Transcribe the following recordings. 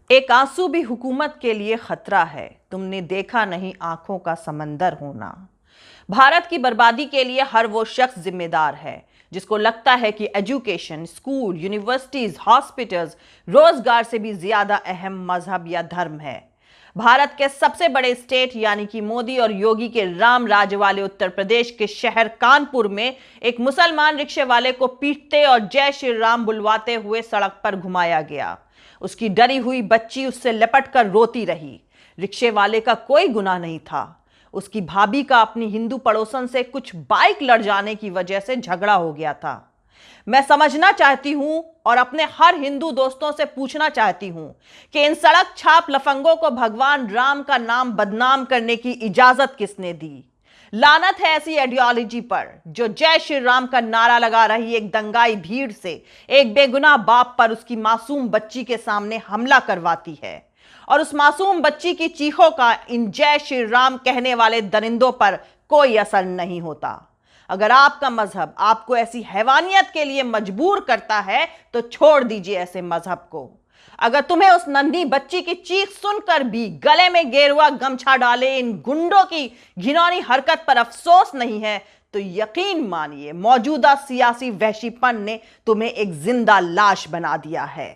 एक आंसू भी हुकूमत के लिए खतरा है, तुमने देखा नहीं आंखों का समंदर होना। भारत की बर्बादी के लिए हर वो शख्स जिम्मेदार है जिसको लगता है कि एजुकेशन, स्कूल, यूनिवर्सिटीज, हॉस्पिटल्स रोजगार से भी ज्यादा अहम मजहब या धर्म है। भारत के सबसे बड़े स्टेट यानी कि मोदी और योगी के राम राज्य वाले उत्तर प्रदेश के शहर कानपुर में एक मुसलमान रिक्शे वाले को पीटते और जय श्री राम बुलवाते हुए सड़क पर घुमाया गया। उसकी डरी हुई बच्ची उससे लिपट कर रोती रही। रिक्शे वाले का कोई गुनाह नहीं था। उसकी भाभी का अपनी हिंदू पड़ोसन से कुछ बाइक लड़ जाने की वजह से झगड़ा हो गया था। मैं समझना चाहती हूं और अपने हर हिंदू दोस्तों से पूछना चाहती हूं कि इन सड़क छाप लफंगों को भगवान राम का नाम बदनाम करने की इजाजत किसने दी? लानत है ऐसी आइडियोलॉजी पर जो जय श्री राम का नारा लगा रही एक दंगाई भीड़ से एक बेगुनाह बाप पर उसकी मासूम बच्ची के सामने हमला करवाती है और उस मासूम बच्ची की चीखों का इन जय श्री राम कहने वाले दरिंदों पर कोई असर नहीं होता। अगर आपका मजहब आपको ऐसी हैवानियत के लिए मजबूर करता है तो छोड़ दीजिए ऐसे मजहब को। अगर तुम्हें उस नन्ही बच्ची की चीख सुनकर भी गले में गेरुआ गमछा डाले इन गुंडों की घिनौनी हरकत पर अफसोस नहीं है तो यकीन मानिए मौजूदा सियासी वहशीपन ने तुम्हें एक जिंदा लाश बना दिया है।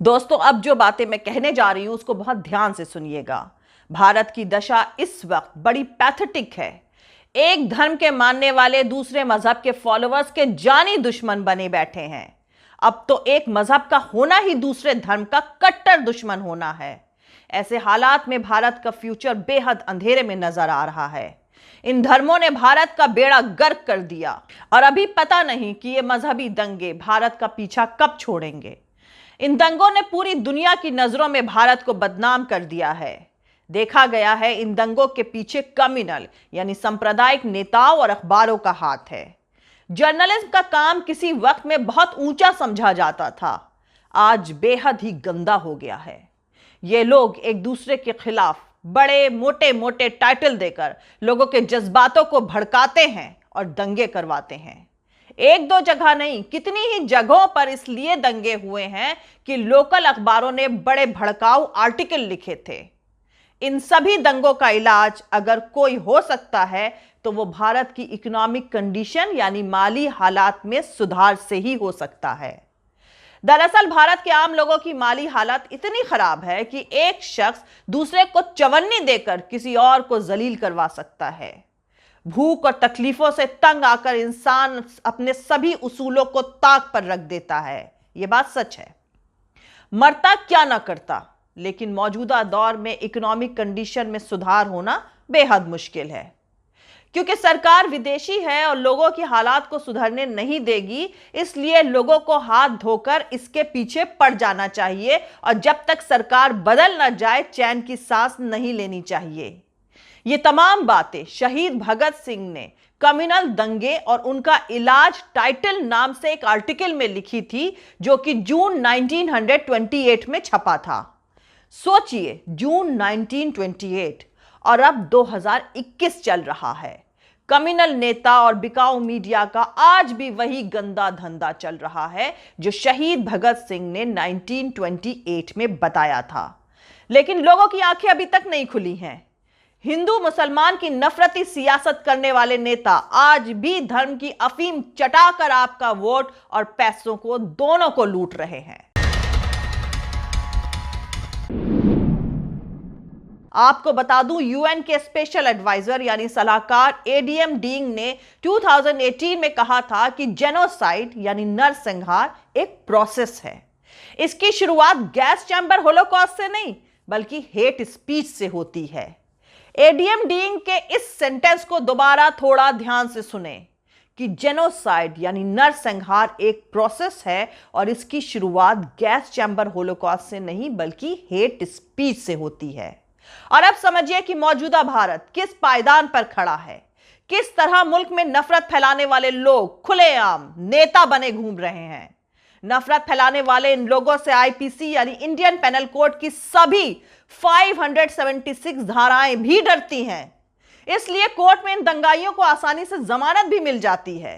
दोस्तों, अब जो बातें मैं कहने जा रही हूं उसको बहुत ध्यान से सुनिएगा। भारत की दशा इस वक्त बड़ी पैथेटिक है। एक धर्म के मानने वाले दूसरे मजहब के फॉलोअर्स के जानी दुश्मन बने बैठे हैं। अब तो एक मजहब का होना ही दूसरे धर्म का कट्टर दुश्मन होना है। ऐसे हालात में भारत का फ्यूचर बेहद अंधेरे में नजर आ रहा है। इन धर्मों ने भारत का बेड़ा गर्क कर दिया और अभी पता नहीं कि ये मजहबी दंगे भारत का पीछा कब छोड़ेंगे। इन दंगों ने पूरी दुनिया की नजरों में भारत को बदनाम कर दिया है। देखा गया है इन दंगों के पीछे कम्युनल यानी सांप्रदायिक नेताओं और अखबारों का हाथ है। जर्नलिज्म का काम किसी वक्त में बहुत ऊंचा समझा जाता था, आज बेहद ही गंदा हो गया है। ये लोग एक दूसरे के खिलाफ बड़े मोटे मोटे टाइटल देकर लोगों के जज्बातों को भड़काते हैं और दंगे करवाते हैं। एक दो जगह नहीं, कितनी ही जगहों पर इसलिए दंगे हुए हैं कि लोकल अखबारों ने बड़े भड़काऊ आर्टिकल लिखे थे। इन सभी दंगों का इलाज अगर कोई हो सकता है तो वो भारत की इकोनॉमिक कंडीशन यानी माली हालात में सुधार से ही हो सकता है। दरअसल भारत के आम लोगों की माली हालत इतनी खराब है कि एक शख्स दूसरे को चवन्नी देकर किसी और को जलील करवा सकता है। भूख और तकलीफों से तंग आकर इंसान अपने सभी उसूलों को ताक पर रख देता है। यह बात सच है। मरता क्या ना करता, लेकिन मौजूदा दौर में इकोनॉमिक कंडीशन में सुधार होना बेहद मुश्किल है क्योंकि सरकार विदेशी है और लोगों की हालात को सुधरने नहीं देगी। इसलिए लोगों को हाथ धोकर इसके पीछे पड़ जाना चाहिए और जब तक सरकार बदल ना जाए चैन की सांस नहीं लेनी चाहिए। ये तमाम बातें शहीद भगत सिंह ने कम्युनल दंगे और उनका इलाज टाइटल नाम से एक आर्टिकल में लिखी थी जो कि जून 1928 में छपा था। सोचिए, जून 1928 और अब 2021 चल रहा है। कम्युनल नेता और बिकाऊ मीडिया का आज भी वही गंदा धंधा चल रहा है जो शहीद भगत सिंह ने 1928 में बताया था। लेकिन लोगों की आंखें अभी तक नहीं खुली हैं। हिंदू मुसलमान की नफरती सियासत करने वाले नेता आज भी धर्म की अफीम चटाकर आपका वोट और पैसों को दोनों को लूट रहे हैं। आपको बता दूं, यूएन के स्पेशल एडवाइजर यानी सलाहकार एडीएम डींग ने 2018 में कहा था कि जेनोसाइड यानी नरसंहार एक प्रोसेस है। इसकी शुरुआत गैस चैम्बर होलोकॉस्ट से नहीं बल्कि हेट स्पीच से होती है। एडीएम डींग के इस सेंटेंस को दोबारा थोड़ा ध्यान से सुने कि जेनोसाइड यानी नरसंहार एक प्रोसेस है और इसकी शुरुआत गैस चैम्बर होलोकॉस्ट से नहीं बल्कि हेट स्पीच से होती है। और अब समझिए कि मौजूदा भारत किस पायदान पर खड़ा है, किस तरह मुल्क में नफरत फैलाने वाले लोग खुलेआम नेता बने घूम रहे हैं। नफरत फैलाने वाले इन लोगों से आईपीसी यानी इंडियन पेनल कोड की सभी 576 धाराएं भी डरती हैं। इसलिए कोर्ट में इन दंगाइयों को आसानी से जमानत भी मिल जाती है।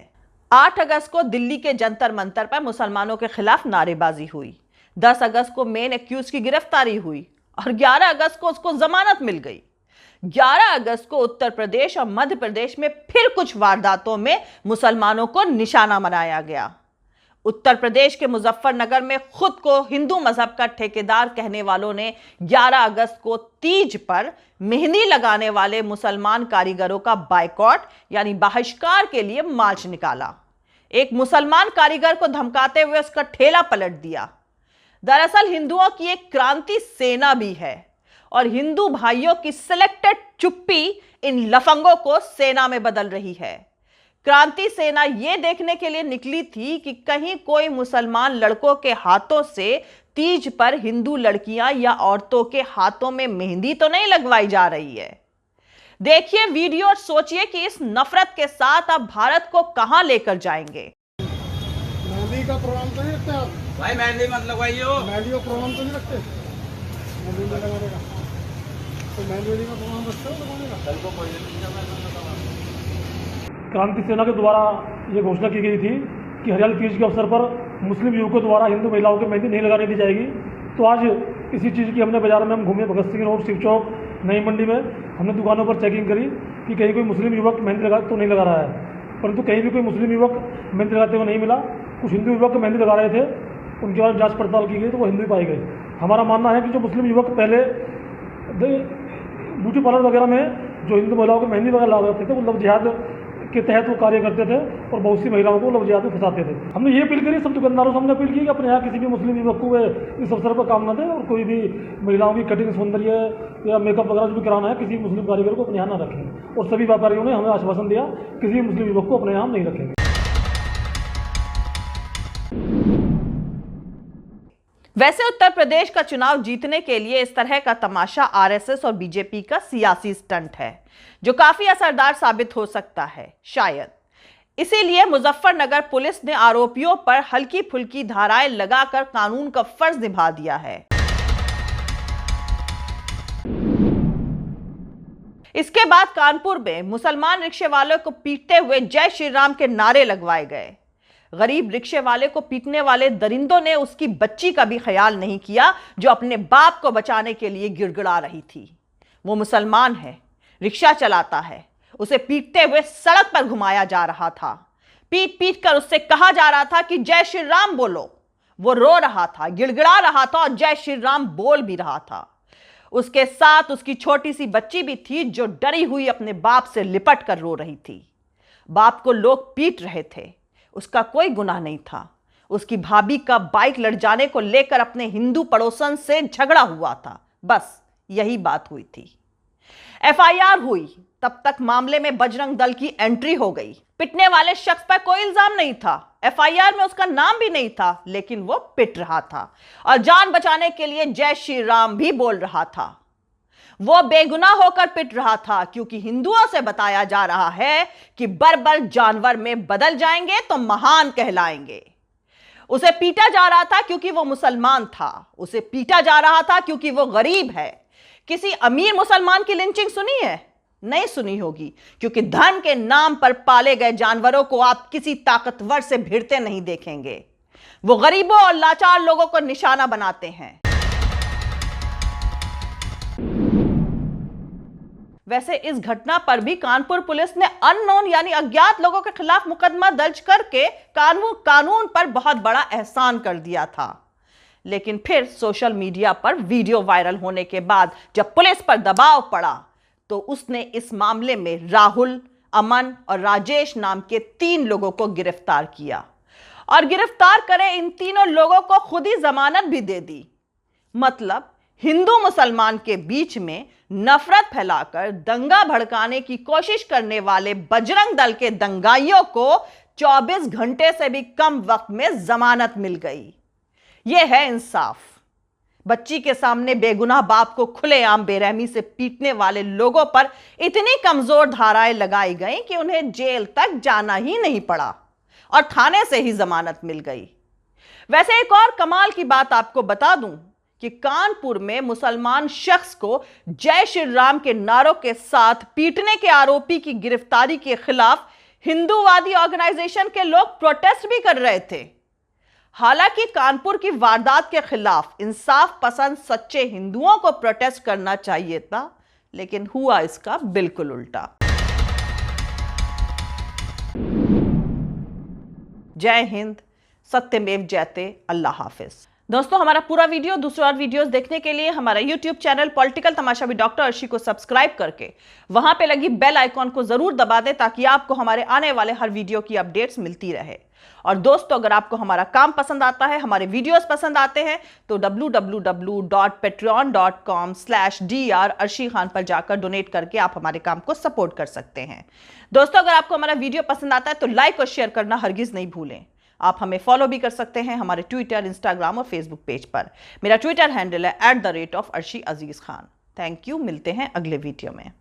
8 अगस्त को दिल्ली के जंतर मंतर पर मुसलमानों के खिलाफ नारेबाजी हुई। 10 अगस्त को मेन एक्यूज की गिरफ्तारी हुई और 11 अगस्त को उसको जमानत मिल गई। 11 अगस्त को उत्तर प्रदेश और मध्य प्रदेश में फिर कुछ वारदातों में मुसलमानों को निशाना बनाया गया। उत्तर प्रदेश के मुजफ्फरनगर में खुद को हिंदू मजहब का ठेकेदार कहने वालों ने 11 अगस्त को तीज पर मेहंदी लगाने वाले मुसलमान कारीगरों का बायकॉट यानी बहिष्कार के लिए मार्च निकाला। एक मुसलमान कारीगर को धमकाते हुए उसका ठेला पलट दिया। दरअसल हिंदुओं की एक क्रांति सेना भी है और हिंदू भाइयों की सिलेक्टेड चुप्पी इन लफंगों को सेना में बदल रही है। क्रांति सेना यह देखने के लिए निकली थी कि कहीं कोई मुसलमान लड़कों के हाथों से तीज पर हिंदू लड़कियां या औरतों के हाथों में मेहंदी तो नहीं लगवाई जा रही है। देखिए वीडियो और सोचिए कि इस नफरत के साथ आप भारत को कहां लेकर जाएंगे। मेहंदी का प्रोग्राम तो नहीं रखते आप? भाई मेहंदी मत लगवाइयो। मेहंदी का प्रोग्राम तो नहीं रखते? मेहंदी में लगाने का तो मेहंदी का प्रोग्राम रखते हो लगाने का? कल को कोई क्रांति सेना के द्वारा ये घोषणा की गई थी कि हरियाली तीज के अवसर पर मुस्लिम युवकों द्वारा हिंदू महिलाओं को मेहंदी नहीं लगाने दी जाएगी। तो आज इसी चीज़ की हमने बाजार में हम घूमे, भगत सिंह रोड, शिव चौक, नई मंडी में हमने दुकानों पर चेकिंग करी कि कहीं कोई मुस्लिम युवक मेहंदी लगा तो नहीं लगा रहा है, परंतु कहीं भी कोई मुस्लिम युवक मेहंदी लगाते हुए नहीं मिला। कुछ हिंदू युवक मेहंदी लगा रहे थे, उनके बाद जाँच पड़ताल की गई तो वो हिंदू पाए गए। हमारा मानना है कि जो मुस्लिम युवक पहले ब्यूटी पार्लर वगैरह में जो हिंदू महिलाओं को मेहंदी वगैरह लगाते थे वो लव जिहाद के तहत वो कार्य करते थे और बहुत सी महिलाओं को लव जिहाद में फंसाते थे। हमने ये अपील करी, सब दुकानदारों से हमने अपील की कि अपने यहाँ किसी भी मुस्लिम युवक को वे इस अवसर पर काम न दें और कोई भी महिलाओं की कटिंग, सौंदर्य या मेकअप वगैरह जो भी कराना है किसी मुस्लिम कारीगर को अपने यहाँ न रखें। और सभी व्यापारियों ने हमें आश्वासन दिया किसी भी मुस्लिम युवक को अपने यहाँ नहीं रखेंगे। वैसे उत्तर प्रदेश का चुनाव जीतने के लिए इस तरह का तमाशा आरएसएस और बीजेपी का सियासी स्टंट है जो काफी असरदार साबित हो सकता है शायद। इसीलिए मुजफ्फरनगर पुलिस ने आरोपियों पर हल्की फुल्की धाराएं लगाकर कानून का फर्ज निभा दिया है। इसके बाद कानपुर में मुसलमान रिक्शे वालों को पीटते हुए जय श्री राम के नारे लगवाए गए। गरीब रिक्शे वाले को पीटने वाले दरिंदों ने उसकी बच्ची का भी ख्याल नहीं किया जो अपने बाप को बचाने के लिए गिड़गिड़ा रही थी। वो मुसलमान है, रिक्शा चलाता है, उसे पीटते हुए सड़क पर घुमाया जा रहा था। पीट पीट कर उससे कहा जा रहा था कि जय श्री राम बोलो। वो रो रहा था, गिड़गिड़ा रहा था और जय श्री राम बोल भी रहा था। उसके साथ उसकी छोटी सी बच्ची भी थी जो डरी हुई अपने बाप से लिपट कर रो रही थी। बाप को लोग पीट रहे थे, उसका कोई गुनाह नहीं था। उसकी भाभी का बाइक लड़ जाने को लेकर अपने हिंदू पड़ोसन से झगड़ा हुआ था, बस यही बात हुई थी। एफआईआर हुई, तब तक मामले में बजरंग दल की एंट्री हो गई। पिटने वाले शख्स पर कोई इल्जाम नहीं था, एफआईआर में उसका नाम भी नहीं था, लेकिन वो पिट रहा था और जान बचाने के लिए जय श्री राम भी बोल रहा था। वो बेगुनाह होकर पिट रहा था क्योंकि हिंदुओं से बताया जा रहा है कि बर्बर जानवर में बदल जाएंगे तो महान कहलाएंगे। उसे पीटा जा रहा था क्योंकि वो मुसलमान था, उसे पीटा जा रहा था क्योंकि वो गरीब है। किसी अमीर मुसलमान की लिंचिंग सुनी है? नहीं सुनी होगी, क्योंकि धर्म के नाम पर पाले गए जानवरों को आप किसी ताकतवर से भिड़ते नहीं देखेंगे। वो गरीबों और लाचार लोगों को निशाना बनाते हैं। वैसे इस घटना पर भी कानपुर पुलिस ने अननोन यानी अज्ञात लोगों के खिलाफ मुकदमा दर्ज करके कानून पर बहुत बड़ा एहसान कर दिया था। लेकिन फिर सोशल मीडिया पर वीडियो वायरल होने के बाद जब पुलिस पर दबाव पड़ा तो उसने इस मामले में राहुल, अमन और राजेश नाम के 3 लोगों को गिरफ्तार किया और गिरफ्तार करे इन तीनों लोगों को खुद ही जमानत भी दे दी। मतलब हिंदू मुसलमान के बीच में नफरत फैलाकर दंगा भड़काने की कोशिश करने वाले बजरंग दल के दंगाइयों को 24 घंटे से भी कम वक्त में जमानत मिल गई। यह है इंसाफ। बच्ची के सामने बेगुनाह बाप को खुलेआम बेरहमी से पीटने वाले लोगों पर इतनी कमजोर धाराएं लगाई गई कि उन्हें जेल तक जाना ही नहीं पड़ा और थाने से ही जमानत मिल गई। वैसे एक और कमाल की बात आपको बता दूं कि कानपुर में मुसलमान शख्स को जय श्री राम के नारों के साथ पीटने के आरोपी की गिरफ्तारी के खिलाफ हिंदूवादी ऑर्गेनाइजेशन के लोग प्रोटेस्ट भी कर रहे थे। हालांकि कानपुर की वारदात के खिलाफ इंसाफ पसंद सच्चे हिंदुओं को प्रोटेस्ट करना चाहिए था, लेकिन हुआ इसका बिल्कुल उल्टा। जय हिंद, सत्यमेव जयते, अल्लाह हाफिज। दोस्तों, हमारा पूरा वीडियो, दूसरे और वीडियोस देखने के लिए हमारा YouTube channel political Tamasha with doctor Arshi को सब्सक्राइब करके वहां पे लगी बेल आइकॉन को जरूर दबा दें, ताकि आपको हमारे आने वाले हर वीडियो की अपडेट्स मिलती रहे। और दोस्तों, अगर आपको हमारा काम पसंद आता है, हमारे वीडियोस पसंद आते हैं, तो www.patreon.com/dr अर्शी खान पर जाकर डोनेट करके आप हमारे काम को सपोर्ट कर सकते हैं। दोस्तों, अगर आपको हमारा वीडियो पसंद आता है तो लाइक और शेयर करना हरगिज नहीं भूलें। आप हमें फॉलो भी कर सकते हैं हमारे ट्विटर, इंस्टाग्राम और फेसबुक पेज पर। मेरा ट्विटर हैंडल है @arshi_aziz Khan। थैंक यू, मिलते हैं अगले वीडियो में।